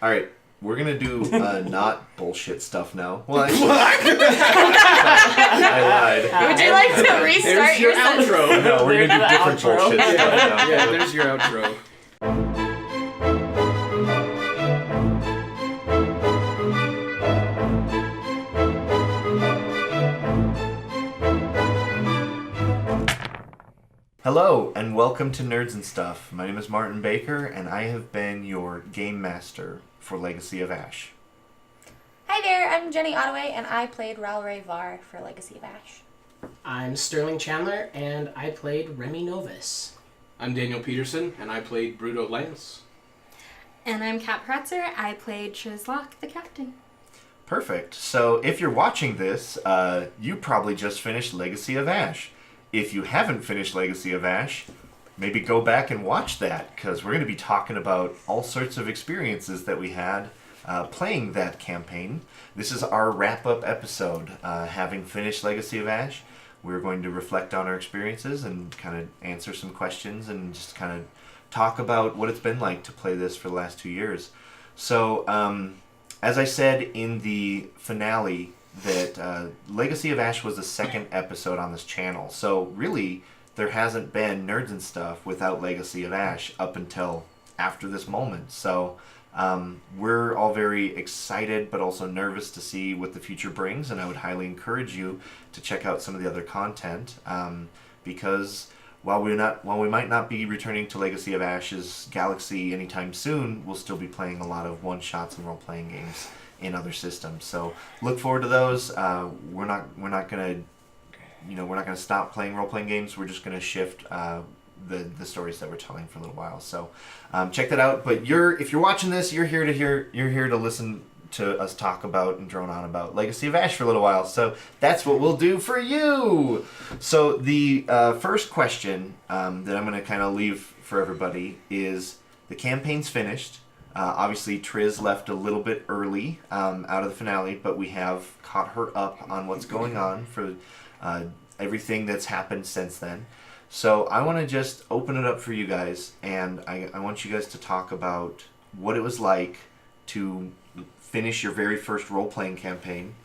All right, we're gonna do not bullshit stuff now. Well, I lied. Would you like to restart There's your outro. No, we're gonna do different bullshit stuff now. Yeah, there's your outro. Hello, and welcome to Nerds and Stuff. My name is Martin Baker, and I have been your game master for Legacy of Ash. Hi there, I'm Jenny Ottaway, and I played Ral'rai Var for Legacy of Ash. I'm Sterling Chandler, and I played Remy Novus. I'm Daniel Peterson, and I played Bruto Lance. And I'm Kat Pratzer. I played Triz Lok, the captain. Perfect. So if you're watching this, you probably just finished Legacy of Ash. If you haven't finished Legacy of Ash, maybe go back and watch that, because we're going to be talking about all sorts of experiences that we had playing that campaign. This is our wrap-up episode. Having finished Legacy of Ash, we're going to reflect on our experiences and kind of answer some questions and just kind of talk about what it's been like to play this for the last 2 years. So, as I said in the finale, that Legacy of Ash was the second episode on this channel. So really, there hasn't been Nerds and Stuff without Legacy of Ash up until after this moment. So we're all very excited but also nervous to see what the future brings, and I would highly encourage you to check out some of the other content because while we might not be returning to Legacy of Ash's galaxy anytime soon, we'll still be playing a lot of one-shots and role-playing games in other systems. So look forward to those. We're not gonna stop playing role-playing games. We're just gonna shift the stories that we're telling for a little while. So check that out. But if you're watching this, you're here to listen to us talk about and drone on about Legacy of Ash for a little while. So that's what we'll do for you. So the first question that I'm gonna kind of leave for everybody is: the campaign's finished. Obviously, Triz left a little bit early out of the finale, but we have caught her up on what's going on for everything that's happened since then. So I want to just open it up for you guys, and I want you guys to talk about what it was like to finish your very first role-playing campaign,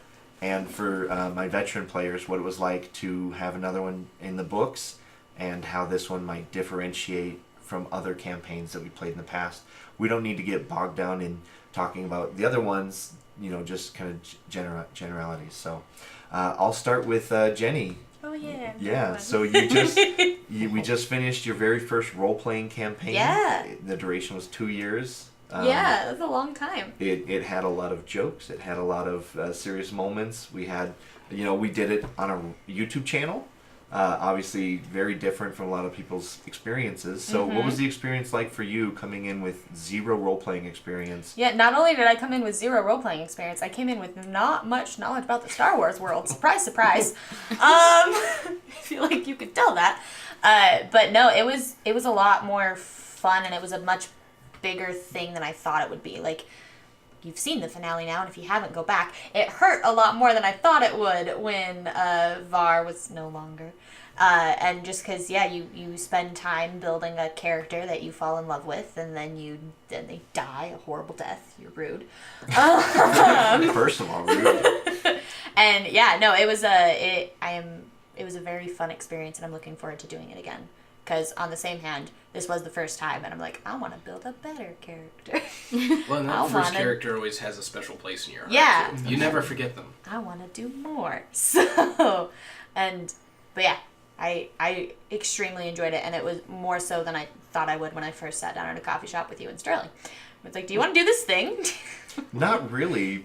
and for my veteran players, what it was like to have another one in the books, and how this one might differentiate from other campaigns that we played in the past. We don't need to get bogged down in talking about the other ones, just kind of generalities. So I'll start with Jenny. Oh yeah. Yeah, so we just finished your very first role-playing campaign. Yeah. The duration was 2 years. Yeah, that's a long time. It had a lot of jokes. It had a lot of serious moments. We had, we did it on a YouTube channel. Obviously very different from a lot of people's experiences. So what was the experience like for you coming in with zero role-playing experience? Yeah, not only did I come in with zero role-playing experience, I came in with not much knowledge about the Star Wars world. Surprise, surprise. I feel like you could tell that. But no, it was a lot more fun, and it was a much bigger thing than I thought it would be. Like, you've seen the finale now, and if you haven't, go back. It hurt a lot more than I thought it would when Var was no longer. And just because, you spend time building a character that you fall in love with, and then they die a horrible death. You're rude. First of all, rude. And it was a very fun experience, and I'm looking forward to doing it again. Because on the same hand, this was the first time, and I'm like, I want to build a better character. Well, and that first character always has a special place in your heart. Yeah. So you never forget them. I want to do more. So, but yeah, I extremely enjoyed it, and it was more so than I thought I would when I first sat down at a coffee shop with you in Sterling. It's like, do you want to do this thing? Not really,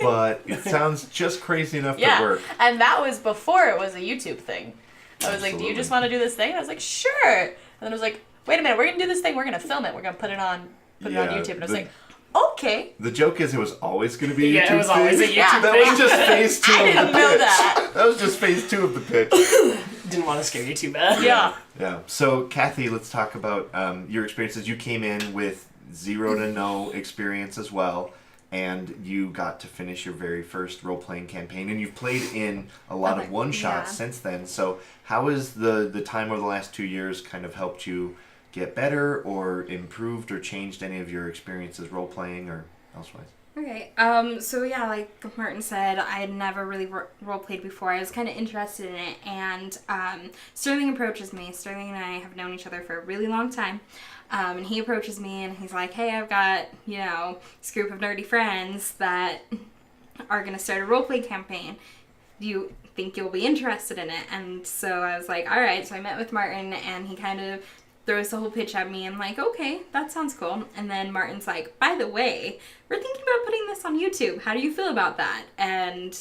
but it sounds just crazy enough to work. And that was before it was a YouTube thing. I was like, do you just want to do this thing? And I was like, sure. And then I was like, wait a minute, we're going to do this thing. We're going to film it. We're going to put it on YouTube. And I was like, okay. The joke is it was always going to be a YouTube it was always a YouTube thing. That was just phase 2 of the pitch. I didn't know that. That was just phase 2 of the pitch. Didn't want to scare you too bad. Yeah. Yeah. So, Kathy, let's talk about your experiences. You came in with 0 to no experience as well, and you got to finish your very first role-playing campaign, and you've played in a lot of one-shots since then. So how has the time over the last 2 years kind of helped you get better or improved or changed any of your experiences role playing or elsewise? Okay, so yeah, like Martin said, I had never really role played before. I was kind of interested in it, and Sterling approaches me. Sterling and I have known each other for a really long time, and he approaches me and he's like, "Hey, I've got this group of nerdy friends that are gonna start a role play campaign. Do you think you'll be interested in it?" And so I was like, "All right." So I met with Martin, and he kind of throws the whole pitch at me. I'm like, okay, that sounds cool. And then Martin's like, by the way, we're thinking about putting this on YouTube. How do you feel about that? And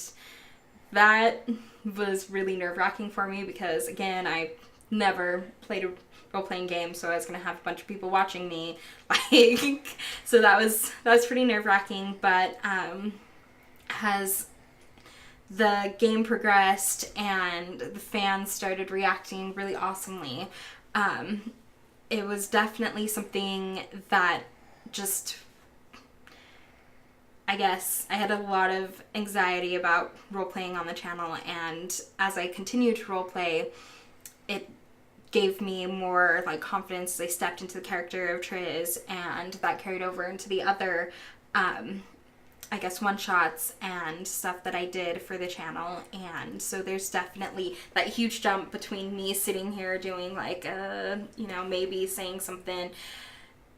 that was really nerve-wracking for me because, again, I never played a role-playing game, so I was going to have a bunch of people watching me. So that was pretty nerve-wracking. But as the game progressed and the fans started reacting really awesomely, it was definitely something that just, I guess, I had a lot of anxiety about role-playing on the channel, and as I continued to role-play, it gave me more like confidence as I stepped into the character of Triz, and that carried over into the other I guess one-shots and stuff that I did for the channel. And so there's definitely that huge jump between me sitting here doing like maybe saying something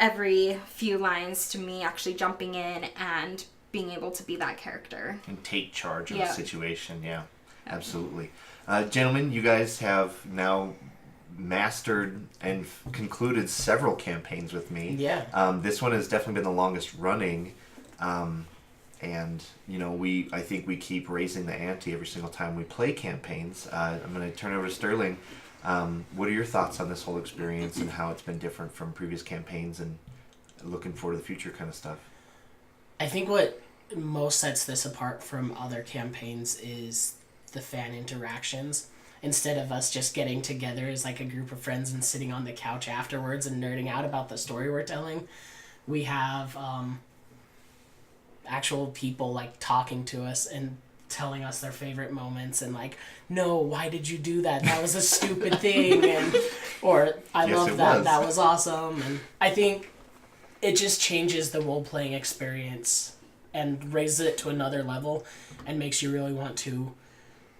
every few lines to me actually jumping in and being able to be that character and take charge of the situation. Yeah, absolutely. Gentlemen, you guys have now mastered and concluded several campaigns with me. This one has definitely been the longest running. And, I think we keep raising the ante every single time we play campaigns. I'm going to turn over to Sterling. What are your thoughts on this whole experience and how it's been different from previous campaigns and looking forward to the future kind of stuff? I think what most sets this apart from other campaigns is the fan interactions. Instead of us just getting together as like a group of friends and sitting on the couch afterwards and nerding out about the story we're telling, we have actual people like talking to us and telling us their favorite moments and like, no, why did you do that? That was a stupid thing. And or I love that. That was awesome. And I think it just changes the role playing experience and raises it to another level and makes you really want to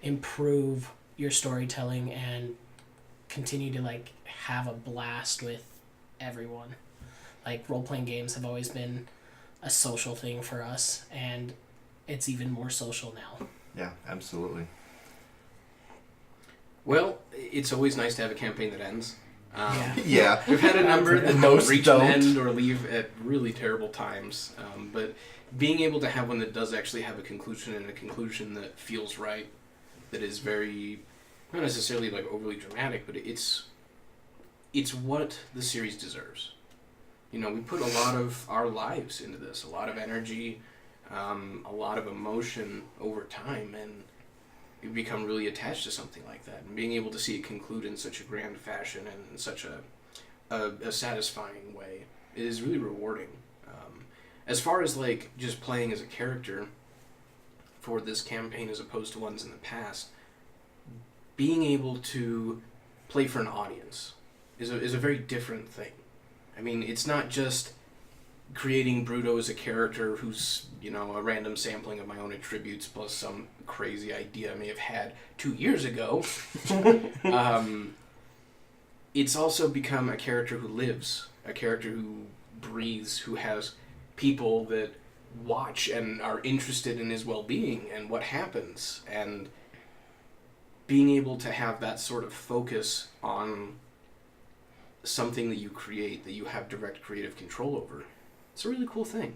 improve your storytelling and continue to like have a blast with everyone. Like role playing games have always been a social thing for us, and it's even more social now. Yeah, absolutely. Well, it's always nice to have a campaign that ends. Yeah. We've had a number that don't reach an end or leave at really terrible times, but being able to have one that does actually have a conclusion, and a conclusion that feels right, that is very, not necessarily like overly dramatic, but it's what the series deserves. We put a lot of our lives into this, a lot of energy, a lot of emotion over time, and we become really attached to something like that. And being able to see it conclude in such a grand fashion and in such a satisfying way is really rewarding. As far as like just playing as a character for this campaign as opposed to ones in the past, being able to play for an audience is a very different thing. I mean, it's not just creating Bruto as a character who's, a random sampling of my own attributes plus some crazy idea I may have had 2 years ago. It's also become a character who lives, a character who breathes, who has people that watch and are interested in his well-being and what happens. And being able to have that sort of focus on something that you create, that you have direct creative control over, it's a really cool thing.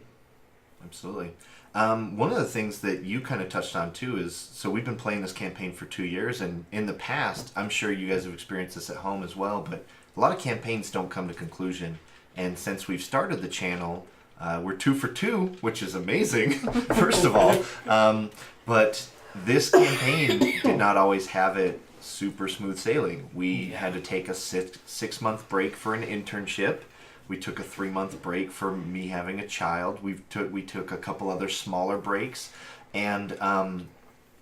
Absolutely. One of the things that you kind of touched on too is, so we've been playing this campaign for 2 years, and in the past, I'm sure you guys have experienced this at home as well, but a lot of campaigns don't come to conclusion. And since we've started the channel, we're 2 for 2, which is amazing, first of all. But this campaign did not always have it super smooth sailing. We had to take a 6-month break for an internship. We took a 3-month break for me having a child. We took a couple other smaller breaks, and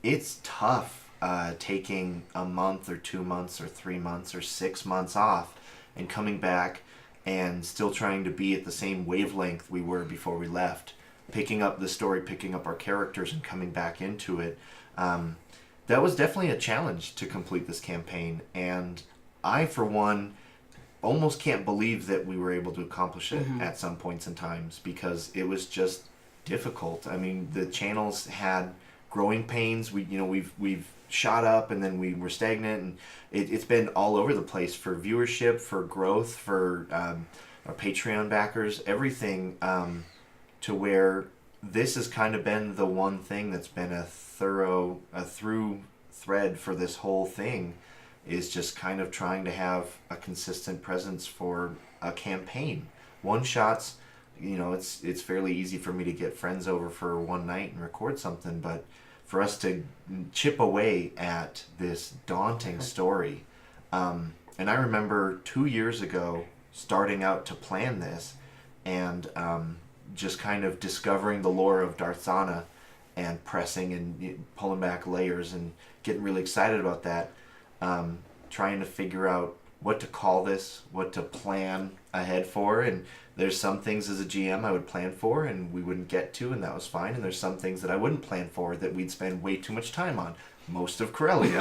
it's tough taking a month or 2 months or 3 months or 6 months off and coming back and still trying to be at the same wavelength we were before we left, picking up the story, picking up our characters, and coming back into it. That was definitely a challenge to complete this campaign, and I, for one, almost can't believe that we were able to accomplish it at some points in times, because it was just difficult. I mean, the channels had growing pains. We've shot up, and then we were stagnant, and it's been all over the place for viewership, for growth, for our Patreon backers, everything, to where this has kind of been the one thing that's been a through thread for this whole thing, is just kind of trying to have a consistent presence for a campaign. One shots, it's fairly easy for me to get friends over for one night and record something, but for us to chip away at this daunting story. And I remember 2 years ago starting out to plan this, and just kind of discovering the lore of Darthana and pressing and pulling back layers and getting really excited about that. Trying to figure out what to call this, what to plan ahead for, and there's some things as a GM I would plan for and we wouldn't get to, and that was fine, and there's some things that I wouldn't plan for that we'd spend way too much time on, most of Corellia.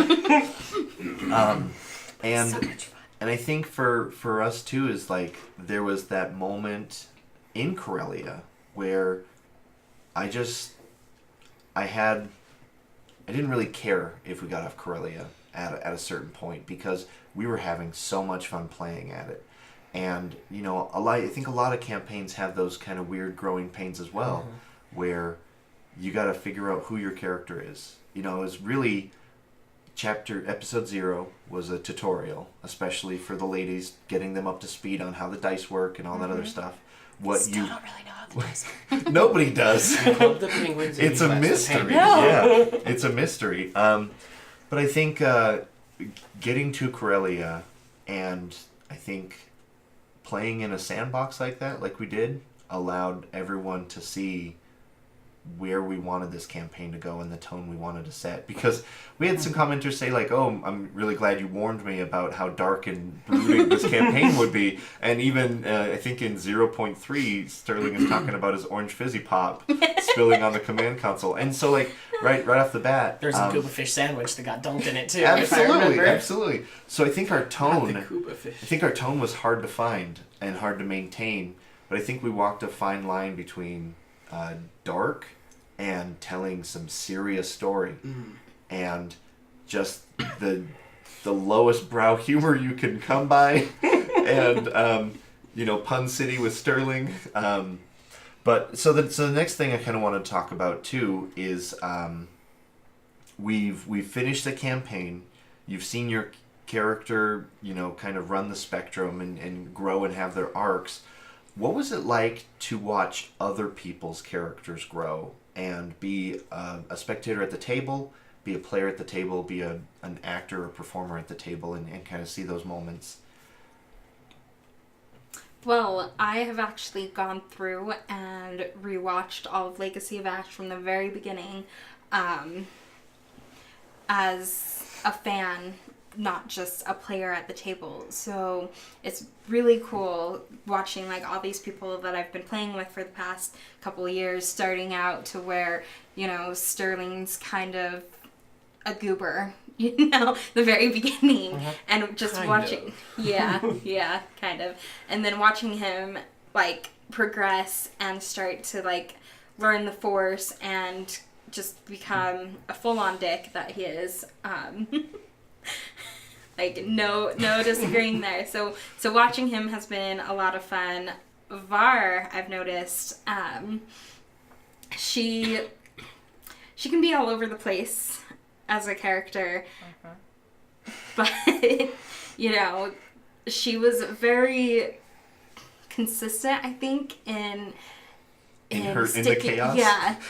And so much fun. And I think for us too is like, there was that moment in Corellia where I didn't really care if we got off Corellia at a certain point, because we were having so much fun playing at it. And I think a lot of campaigns have those kind of weird growing pains as well, where you got to figure out who your character is. It was really episode 0 was a tutorial, especially for the ladies, getting them up to speed on how the dice work and all that other stuff. Still don't really know how the dice work. Nobody does. The penguins. It's a mystery. No. Yeah, it's a mystery. But I think getting to Corellia, and I think playing in a sandbox like that, like we did, allowed everyone to see where we wanted this campaign to go and the tone we wanted to set. Because we had some commenters say like, "Oh, I'm really glad you warned me about how dark and brooding this campaign would be." And even I think in 0.3, Sterling is talking about his orange fizzy pop spilling on the command console. And so like right off the bat, there's a Cuba fish sandwich that got dunked in it too. Absolutely. So I think our tone, was hard to find and hard to maintain. But I think we walked a fine line between dark and telling some serious story, and just the lowest brow humor you can come by, and Pun City with Sterling. But so the next thing I kind of want to talk about too is we've finished the campaign. You've seen your character kind of run the spectrum and grow and have their arcs. What was it like to watch other people's characters grow and be a spectator at the table, be a player at the table, be an actor or performer at the table, and kind of see those moments? Well, I have actually gone through and rewatched all of Legacy of Ash from the very beginning, as a fan, not just a player at the table. So it's really cool watching like all these people that I've been playing with for the past couple of years, starting out to where, Sterling's kind of a goober, the very beginning, and just kind watching, kind of, and then watching him like progress and start to like learn the Force and just become a full-on dick that he is. Like no disagreeing there. So watching him has been a lot of fun. Var, I've noticed, she can be all over the place as a character, but she was very consistent, I think, in the chaos.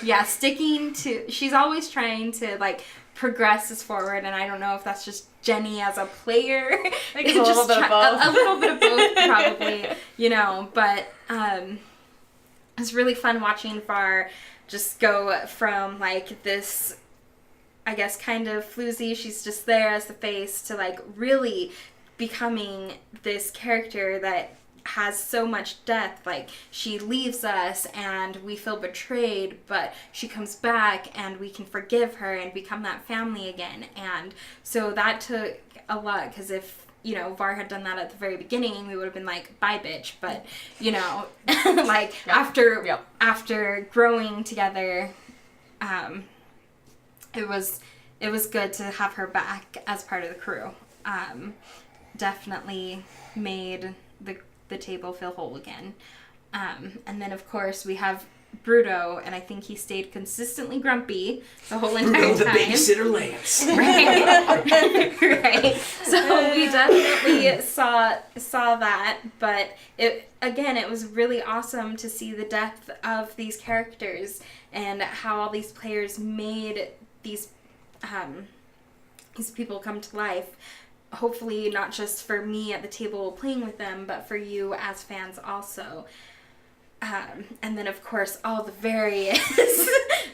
Yeah, sticking to. She's always trying to like progress us forward, and I don't know if that's just Jenny as a player. I think it's a little bit of both. A little bit of both, probably. But it's really fun watching Var just go from like this, I guess, kind of floozy, she's just there as the face, to like really becoming this character that has so much depth. Like, she leaves us and we feel betrayed, but she comes back and we can forgive her and become that family again. And so that took a lot, because if, you know, Var had done that at the very beginning, we would have been like, bye bitch. But, you know, like, after growing together, it was good to have her back as part of the crew. Definitely made the table feel whole again. And then, of course, we have Bruto, and I think he stayed consistently grumpy the whole entire Bruto, the time. babysitter Lance. Right. Right. So we definitely saw that, but it was really awesome to see the depth of these characters and how all these players made these people come to life. Hopefully not just for me at the table playing with them, but for you as fans also. And then, of course, all the various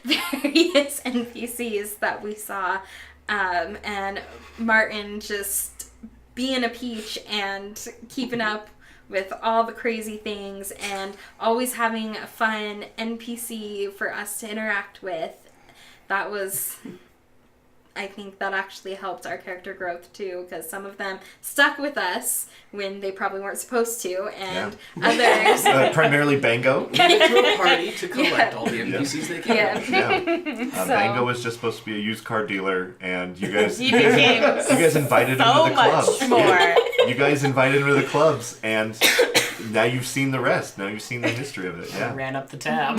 NPCs that we saw. And Martin just being a peach and keeping up with all the crazy things and always having a fun NPC for us to interact with. That was... I think that actually helped our character growth too, because some of them stuck with us when they probably weren't supposed to, and others... primarily Bango. We went to a party to collect all the NPCs they can. Bango was just supposed to be a used car dealer, and you guys He became you guys invited him so to the clubs. much more. You guys invited him to the clubs, and now you've seen the rest. Now you've seen the history of it. Yeah. Ran up the tab.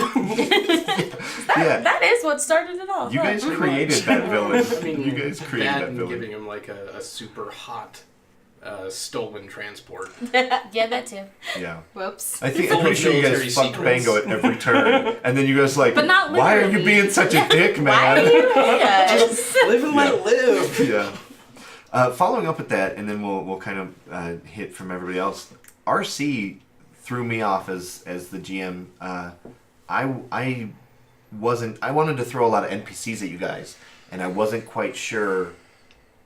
That is what started it all. You guys created that villain. I mean, You guys created that villain. Giving him like a super hot stolen transport. Yeah, that too. Yeah. Whoops. I'm pretty sure you guys military fucked secrets. Bango at every turn, and then you guys like, But not why are you literally. being such a dick, man? Why are you yes. Live and let live. Yeah. Following up with that, and then we'll kind of hit from everybody else. RC threw me off as the GM. I wanted to throw a lot of NPCs at you guys, and I wasn't quite sure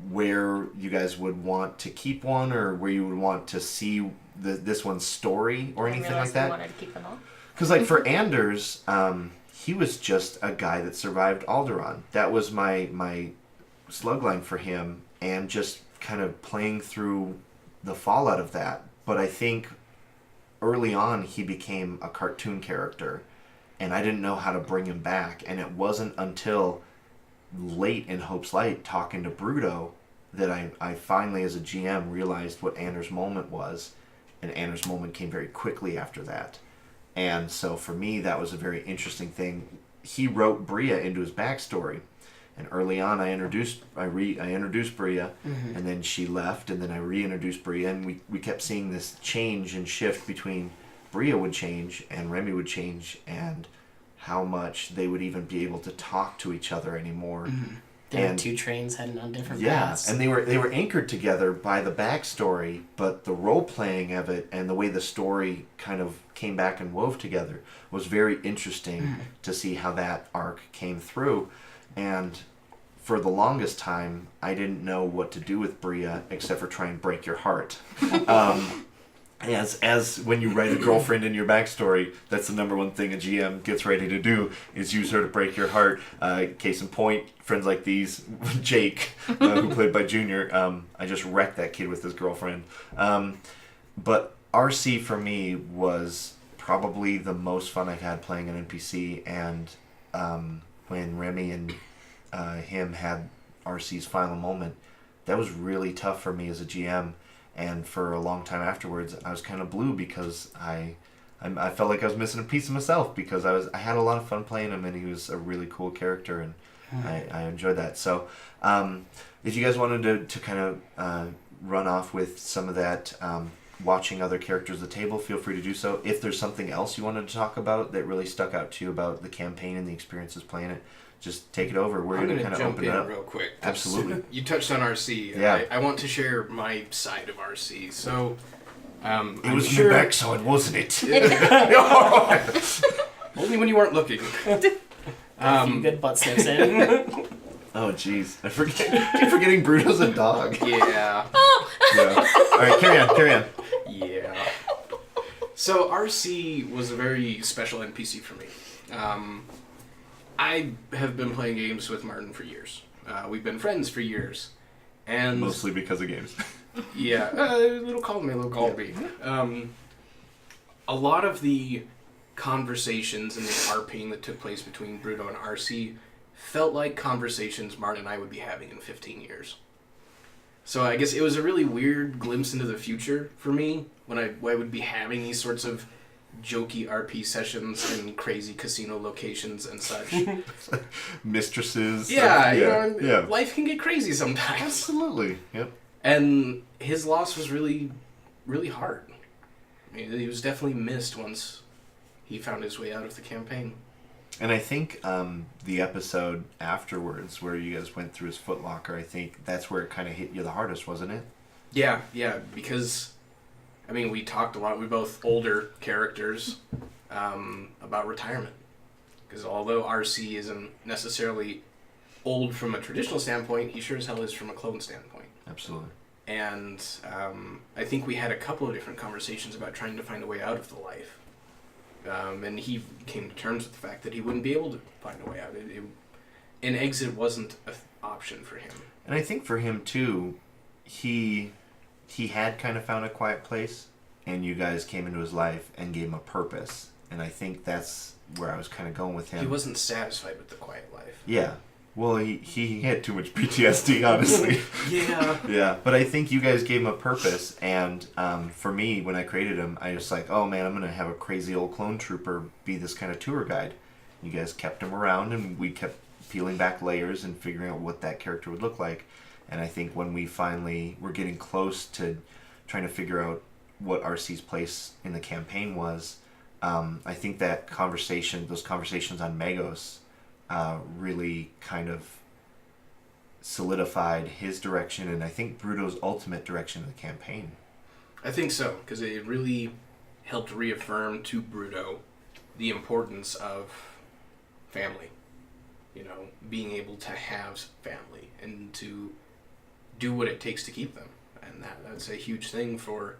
where you guys would want to keep one, or where you would want to see this one's story or anything like that. We wanted to keep them all. Because like for Anders, he was just a guy that survived Alderaan. That was my slugline for him, and just kind of playing through the fallout of that. But I think early on he became a cartoon character, and I didn't know how to bring him back. And it wasn't until late in Hope's Light, talking to Bruto, that I finally, as a GM, realized what Anders' moment was. And Anders' moment came very quickly after that. And so for me, that was a very interesting thing. He wrote Bria into his backstory. And early on, I introduced Bria, and then she left, and then I reintroduced Bria, and we kept seeing this change and shift between Bria would change and Remy would change, and how much they would even be able to talk to each other anymore. There were two trains heading on different yeah, paths. and they were anchored together by the backstory, but the role playing of it and the way the story kind of came back and wove together was very interesting to see how that arc came through. And for the longest time, I didn't know what to do with Bria except for try and break your heart. As when you write a girlfriend in your backstory, that's the number one thing a GM gets ready to do, is use her to break your heart. Case in point, Friends Like These, Jake, who played by Junior, I just wrecked that kid with his girlfriend. But RC for me was probably the most fun I've had playing an NPC, and when Remy and him had RC's final moment, that was really tough for me as a GM. And for a long time afterwards, I was kind of blue because I felt like I was missing a piece of myself, because I had a lot of fun playing him, and he was a really cool character, and I enjoyed that. So if you guys wanted to kind of run off with some of that, watching other characters at the table, feel free to do so. If there's something else you wanted to talk about that really stuck out to you about the campaign and the experiences playing it, just take it over. We're going to kind of open it up real quick. Absolutely. You touched on RC. Yeah. I want to share my side of RC. So, it was your backside, wasn't it? Only when you weren't looking. A few good butt sniffs in. Oh, jeez. I keep forgetting Bruto's a dog. Yeah. Yeah. All right, carry on. Yeah. So RC was a very special NPC for me. I have been playing games with Martin for years. We've been friends for years. And mostly because of games. Yeah, little column A, little column B. A lot of the conversations and the RPing that took place between Bruto and RC felt like conversations Martin and I would be having in 15 years. So I guess it was a really weird glimpse into the future for me when I would be having these sorts of jokey RP sessions in crazy casino locations and such. Mistresses. Yeah, life can get crazy sometimes. Absolutely, yep. And his loss was really, really hard. I mean, he was definitely missed once he found his way out of the campaign. And I think the episode afterwards where you guys went through his footlocker, I think that's where it kind of hit you the hardest, wasn't it? Yeah, because, I mean, we talked a lot, we're both older characters, about retirement. Because although RC isn't necessarily old from a traditional standpoint, he sure as hell is from a clone standpoint. Absolutely. And I think we had a couple of different conversations about trying to find a way out of the life. And he came to terms with the fact that he wouldn't be able to find a way out. An exit wasn't an option for him. And I think for him, too, he had kind of found a quiet place, and you guys came into his life and gave him a purpose. And I think that's where I was kind of going with him. He wasn't satisfied with the quiet life. Yeah. Well, he had too much PTSD, honestly. Yeah. Yeah, but I think you guys gave him a purpose, and for me, when I created him, I was like, oh man, I'm going to have a crazy old clone trooper be this kind of tour guide. You guys kept him around, and we kept peeling back layers and figuring out what that character would look like. And I think when we finally were getting close to trying to figure out what RC's place in the campaign was, I think that those conversations on Magos, really kind of solidified his direction, and I think Bruto's ultimate direction in the campaign. I think so, because it really helped reaffirm to Bruto the importance of family. You know, being able to have family and to do what it takes to keep them. And that's a huge thing for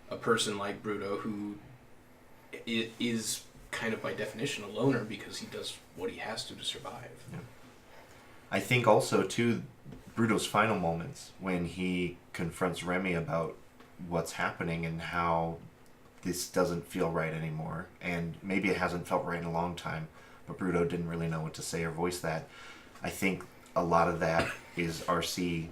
a person like Bruto, who is kind of by definition a loner because he does what he has to survive. Yeah. I think also too, Bruto's final moments when he confronts Remy about what's happening and how this doesn't feel right anymore, and maybe it hasn't felt right in a long time, but Bruto didn't really know what to say or voice that. I think a lot of that is RC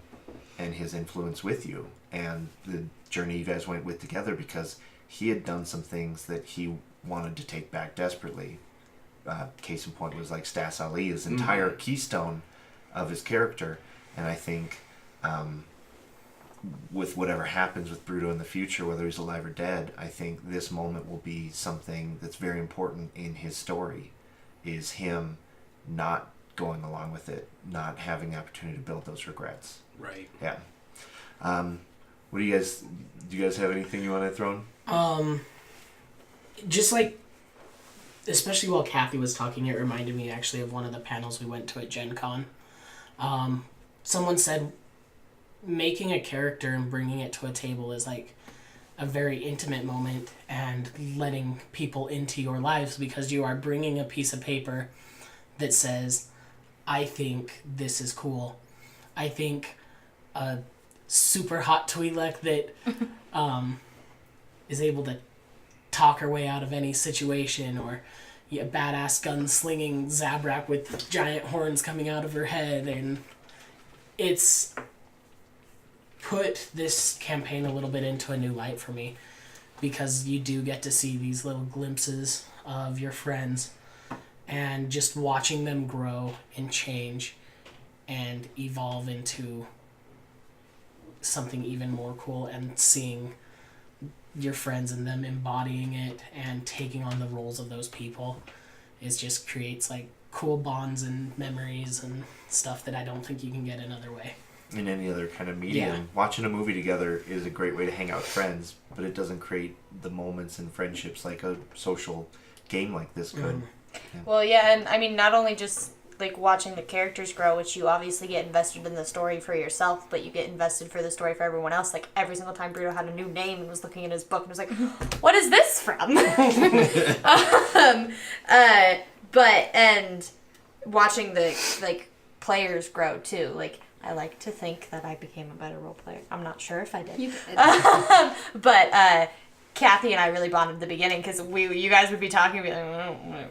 and his influence with you and the journey you guys went with together, because he had done some things that he wanted to take back desperately. Case in point was like Stas Ali, his entire keystone of his character. And I think with whatever happens with Bruto in the future, whether he's alive or dead, I think this moment will be something that's very important in his story, is him not going along with it, not having the opportunity to build those regrets. Right. Yeah. Do you guys have anything you want to throw in? Just like, especially while Kathy was talking, it reminded me actually of one of the panels we went to at Gen Con. Someone said making a character and bringing it to a table is like a very intimate moment, and letting people into your lives, because you are bringing a piece of paper that says, I think this is cool. I think a super hot Twi'lek that is able to talk her way out of any situation, or a badass gunslinging Zabrak with giant horns coming out of her head. And it's put this campaign a little bit into a new light for me, because you do get to see these little glimpses of your friends, and just watching them grow and change and evolve into something even more cool, and seeing your friends and them embodying it and taking on the roles of those people just creates like cool bonds and memories and stuff that I don't think you can get another way. In any other kind of medium. Yeah. Watching a movie together is a great way to hang out with friends, but it doesn't create the moments and friendships like a social game like this could. Yeah. Well, yeah, and I mean, not only just like watching the characters grow, which you obviously get invested in the story for yourself, but you get invested for the story for everyone else. Like every single time Bruto had a new name and was looking in his book and was like, what is this from? And watching the like players grow too. Like I like to think that I became a better role player. I'm not sure if I did. You did. But Kathy and I really bonded at the beginning because you guys would be talking and be like,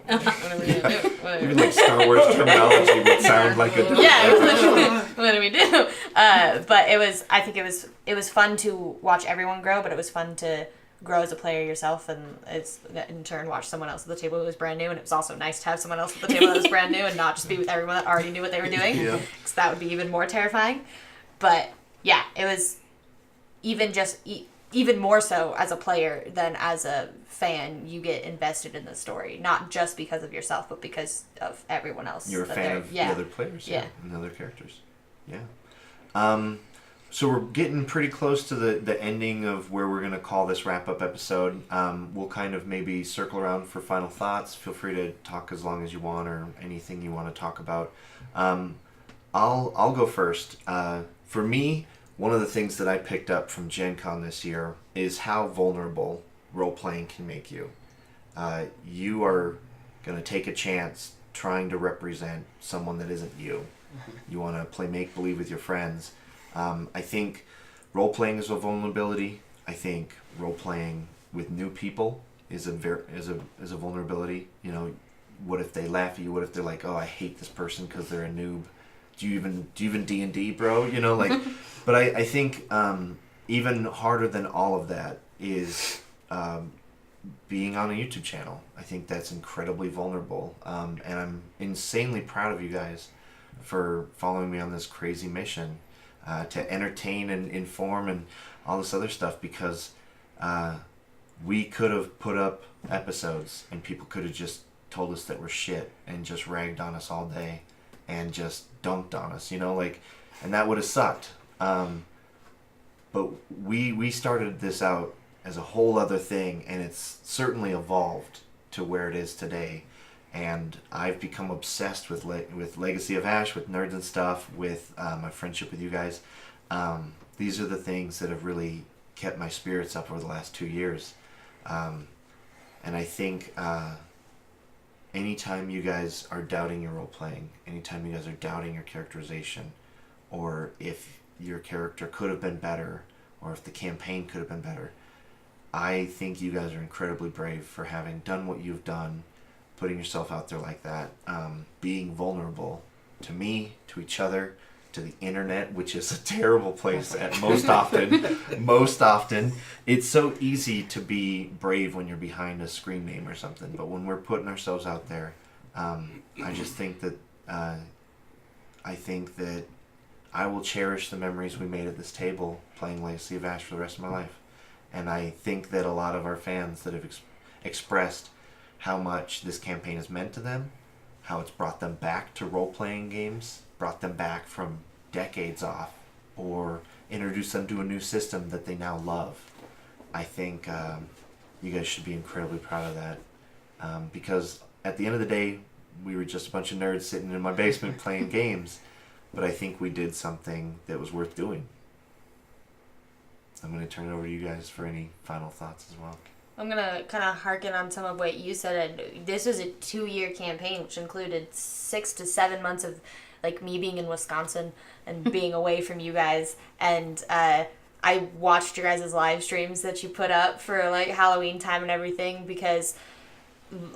what are we gonna do? Even like Star Wars terminology would sound like a yeah, what do we do? But I think it was fun to watch everyone grow, but it was fun to grow as a player yourself, and it's in turn watch someone else at the table who was brand new, and it was also nice to have someone else at the table that was brand new and not just be with everyone that already knew what they were doing, because that would be even more terrifying. But yeah, it was even more so as a player than as a fan. You get invested in the story, not just because of yourself, but because of everyone else. You're a fan of the other players, and the other characters. Yeah. So we're getting pretty close to the ending of where we're going to call this wrap-up episode. We'll kind of maybe circle around for final thoughts. Feel free to talk as long as you want or anything you want to talk about. I'll go first. For me, one of the things that I picked up from Gen Con this year is how vulnerable role-playing can make you. You are going to take a chance trying to represent someone that isn't you. You want to play make-believe with your friends. I think role-playing is a vulnerability. I think role-playing with new people is a vulnerability. You know, what if they laugh at you? What if they're like, oh, I hate this person because they're a noob? Do you even D&D, bro? You know, like, but I think even harder than all of that is being on a YouTube channel. I think that's incredibly vulnerable, and I'm insanely proud of you guys for following me on this crazy mission to entertain and inform and all this other stuff, because we could have put up episodes and people could have just told us that we're shit and just ragged on us all day and just dumped on us, you know, like, and that would have sucked. But we started this out as a whole other thing, and it's certainly evolved to where it is today. And I've become obsessed with Legacy of Ash, with Nerds and Stuff, with my friendship with you guys. These are the things that have really kept my spirits up over the last 2 years. And I think anytime you guys are doubting your role-playing, anytime you guys are doubting your characterization, or if your character could have been better, or if the campaign could have been better, I think you guys are incredibly brave for having done what you've done, putting yourself out there like that, being vulnerable to me, to each other, to the internet, which is a terrible place at most often. It's so easy to be brave when you're behind a screen name or something, but when we're putting ourselves out there, I just think that I will cherish the memories we made at this table playing Legacy of Ash for the rest of my life. And I think that a lot of our fans that have expressed how much this campaign has meant to them, how it's brought them back to role-playing games, brought them back from decades off, or introduced them to a new system that they now love. I think you guys should be incredibly proud of that, because at the end of the day, we were just a bunch of nerds sitting in my basement playing games, but I think we did something that was worth doing. I'm going to turn it over to you guys for any final thoughts as well. I'm going to kind of harken on some of what you said. This was a 2-year campaign, which included 6 to 7 months of like me being in Wisconsin and being away from you guys. And I watched your guys' live streams that you put up for like Halloween time and everything, because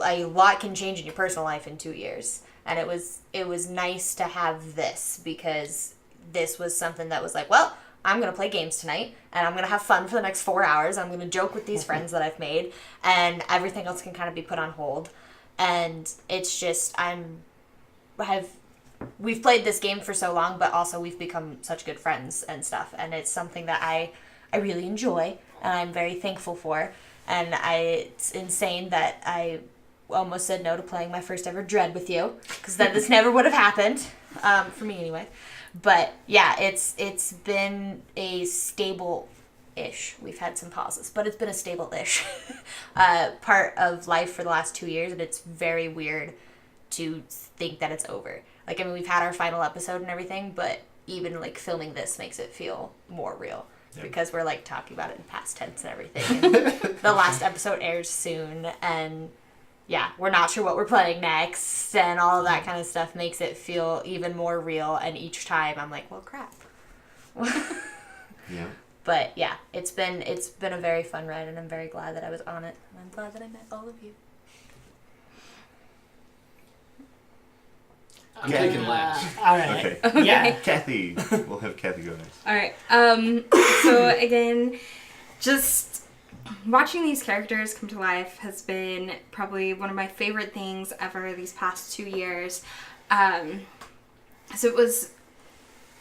a lot can change in your personal life in 2 years. And it was nice to have this, because this was something that was like, well, I'm going to play games tonight, and I'm going to have fun for the next 4 hours. I'm going to joke with these friends that I've made, and everything else can kind of be put on hold. And it's just, we've played this game for so long, but also we've become such good friends and stuff. And it's something that I really enjoy, and I'm very thankful for. And it's insane that I almost said no to playing my first ever Dread with you, because then this never would have happened, for me anyway. But yeah, it's been a stable-ish. We've had some pauses, but it's been a stable-ish part of life for the last 2 years, and it's very weird to think that it's over. Like, I mean, we've had our final episode and everything, but even like filming this makes it feel more real. Yep. Because we're like talking about it in past tense and everything. And the last episode airs soon, and yeah, we're not sure what we're playing next, and all of that kind of stuff makes it feel even more real. And each time I'm like, well, crap. Yeah. But yeah, it's been a very fun ride, and I'm very glad that I was on it, and I'm glad that I met all of you. I'm taking last. All right. Okay. Yeah. Kathy. We'll have Kathy go next. All right. So again, just watching these characters come to life has been probably one of my favorite things ever these past 2 years. So it was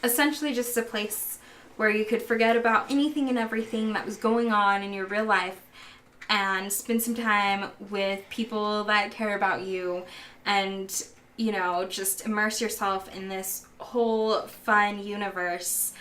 essentially just a place where you could forget about anything and everything that was going on in your real life and spend some time with people that care about you, and just immerse yourself in this whole fun universe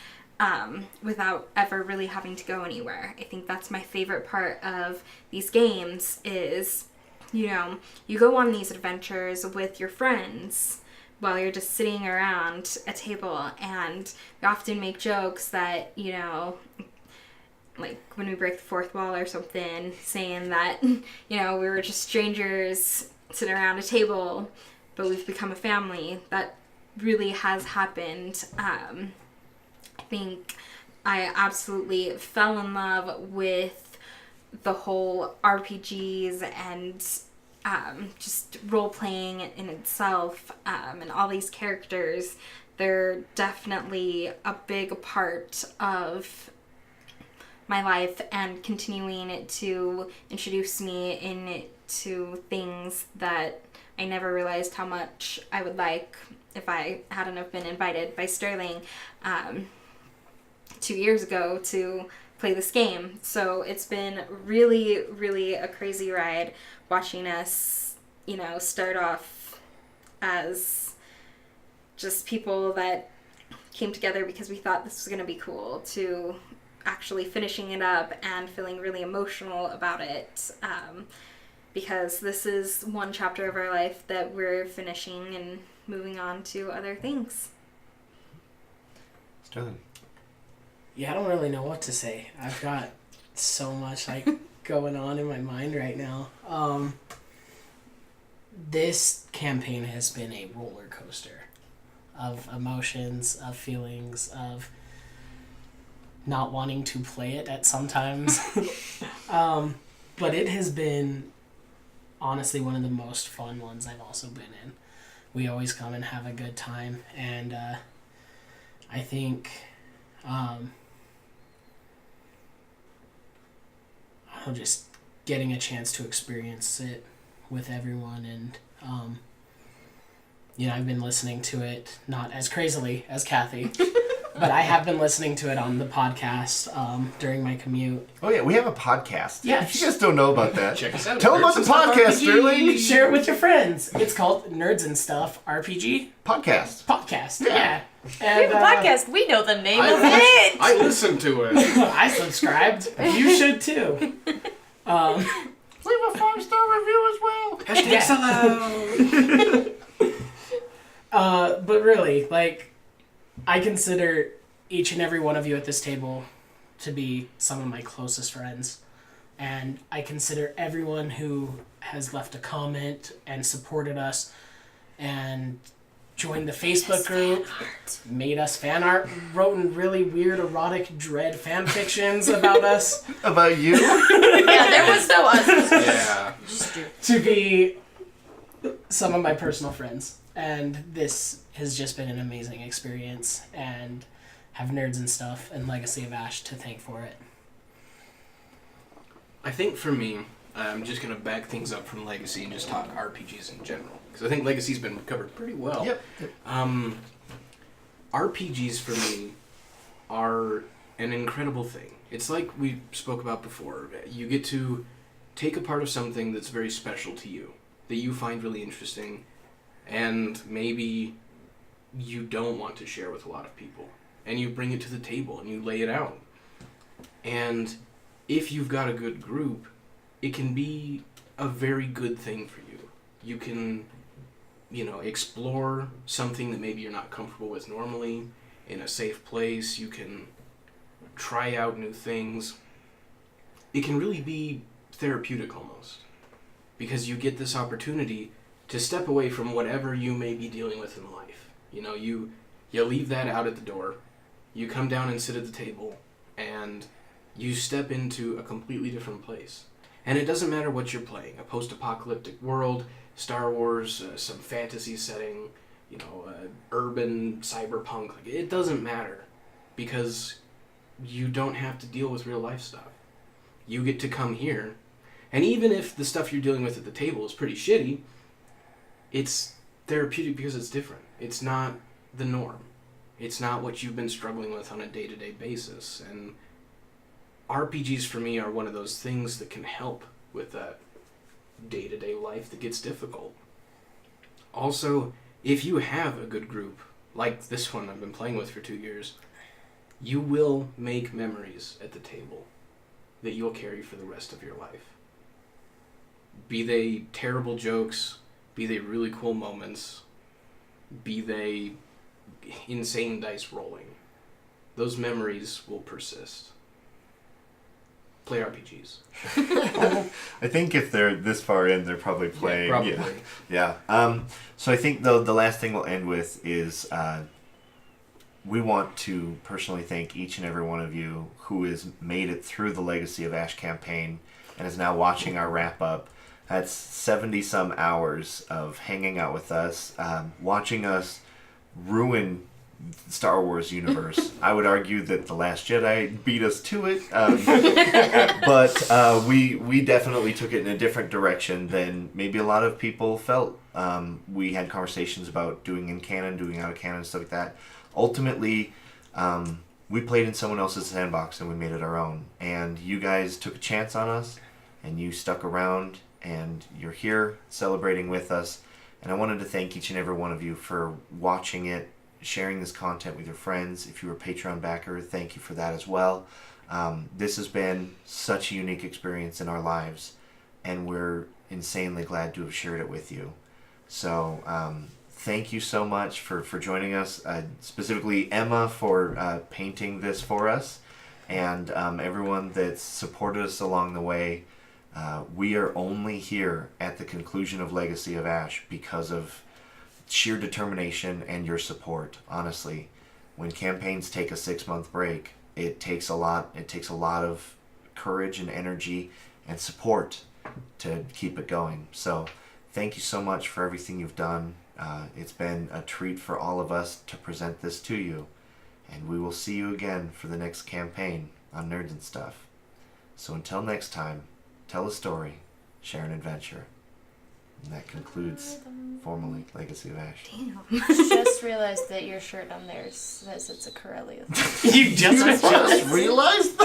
without ever really having to go anywhere. I think that's my favorite part of these games is, you go on these adventures with your friends while you're just sitting around a table, and we often make jokes that, like when we break the fourth wall or something, saying that, we were just strangers sitting around a table, but we've become a family. That really has happened. I think I absolutely fell in love with the whole RPGs and just role-playing in itself, and all these characters. They're definitely a big part of my life, and continuing to introduce me into things that I never realized how much I would like if I hadn't have been invited by Sterling 2 years ago to play this game. So it's been really, really a crazy ride watching us, start off as just people that came together because we thought this was going to be cool, to actually finishing it up and feeling really emotional about it. Because this is one chapter of our life that we're finishing and moving on to other things. Sterling. Yeah, I don't really know what to say. I've got so much going on in my mind right now. This campaign has been a roller coaster of emotions, of feelings, of not wanting to play it at some times. But it has been honestly one of the most fun ones I've also been in. We always come and have a good time, and I think just getting a chance to experience it with everyone, and I've been listening to it not as crazily as Kathy, but I have been listening to it on the podcast during my commute. Oh yeah, we have a podcast. Yeah. If you guys don't know about that, Check us out. Tell them about the podcast, Sterling. Share it with your friends. It's called Nerds and Stuff RPG Podcast. Yeah. We have a podcast. We know the name of it. I listened to it. I subscribed. You should too. Leave a 5-star review as well. #sellout. But really, I consider each and every one of you at this table to be some of my closest friends. And I consider everyone who has left a comment and supported us and joined the Facebook group, made us fan art, wrote in really weird erotic dread fan fictions about us. About you? Yeah, there was no us. Yeah. To be some of my personal friends. And this has just been an amazing experience, and have Nerds and Stuff and Legacy of Ash to thank for it. I think for me, I'm just going to back things up from Legacy and just talk RPGs in general. Because I think Legacy's been covered pretty well. Yep. RPGs for me are an incredible thing. It's like we spoke about before. You get to take a part of something that's very special to you, that you find really interesting, and maybe you don't want to share with a lot of people. And you bring it to the table and you lay it out. And if you've got a good group, it can be a very good thing for you. You can explore something that maybe you're not comfortable with normally in a safe place. You can try out new things. It can really be therapeutic almost, because you get this opportunity to step away from whatever you may be dealing with in life. You leave that out at the door, you come down and sit at the table, and you step into a completely different place. And it doesn't matter what you're playing, a post-apocalyptic world, Star Wars, some fantasy setting, urban cyberpunk. It doesn't matter, because you don't have to deal with real life stuff. You get to come here, and even if the stuff you're dealing with at the table is pretty shitty, it's therapeutic because it's different. It's not the norm. It's not what you've been struggling with on a day-to-day basis. And RPGs for me are one of those things that can help with that day-to-day life that gets difficult. Also, if you have a good group, like this one I've been playing with for 2 years, you will make memories at the table that you'll carry for the rest of your life. Be they terrible jokes, be they really cool moments, be they insane dice rolling. Those memories will persist. Play RPGs. I think if they're this far in, they're probably playing. Yeah, probably. Yeah. So I think the last thing we'll end with is we want to personally thank each and every one of you who has made it through the Legacy of Ash campaign and is now watching our wrap-up. That's 70-some hours of hanging out with us, watching us ruin Star Wars universe. I would argue that The Last Jedi beat us to it, but we definitely took it in a different direction than maybe a lot of people felt. We had conversations about doing in canon, doing out of canon, stuff like that. Ultimately, we played in someone else's sandbox and we made it our own. And you guys took a chance on us, and you stuck around, and you're here celebrating with us. And I wanted to thank each and every one of you for watching it, sharing this content with your friends. If you're a Patreon backer, thank you for that as well. This has been such a unique experience in our lives, and we're insanely glad to have shared it with you. So thank you so much for joining us, specifically Emma for painting this for us, and everyone that's supported us along the way. We are only here at the conclusion of Legacy of Ash because of sheer determination and your support. Honestly, when campaigns take a 6-month break, it takes a lot. It takes a lot of courage and energy and support to keep it going. So thank you so much for everything you've done. It's been a treat for all of us to present this to you, and we will see you again for the next campaign on Nerds and Stuff. So until next time, tell a story, share an adventure. And that concludes formally Legacy of Ash. Damn. Just realized that your shirt on there says it's a Corellia. You just Realized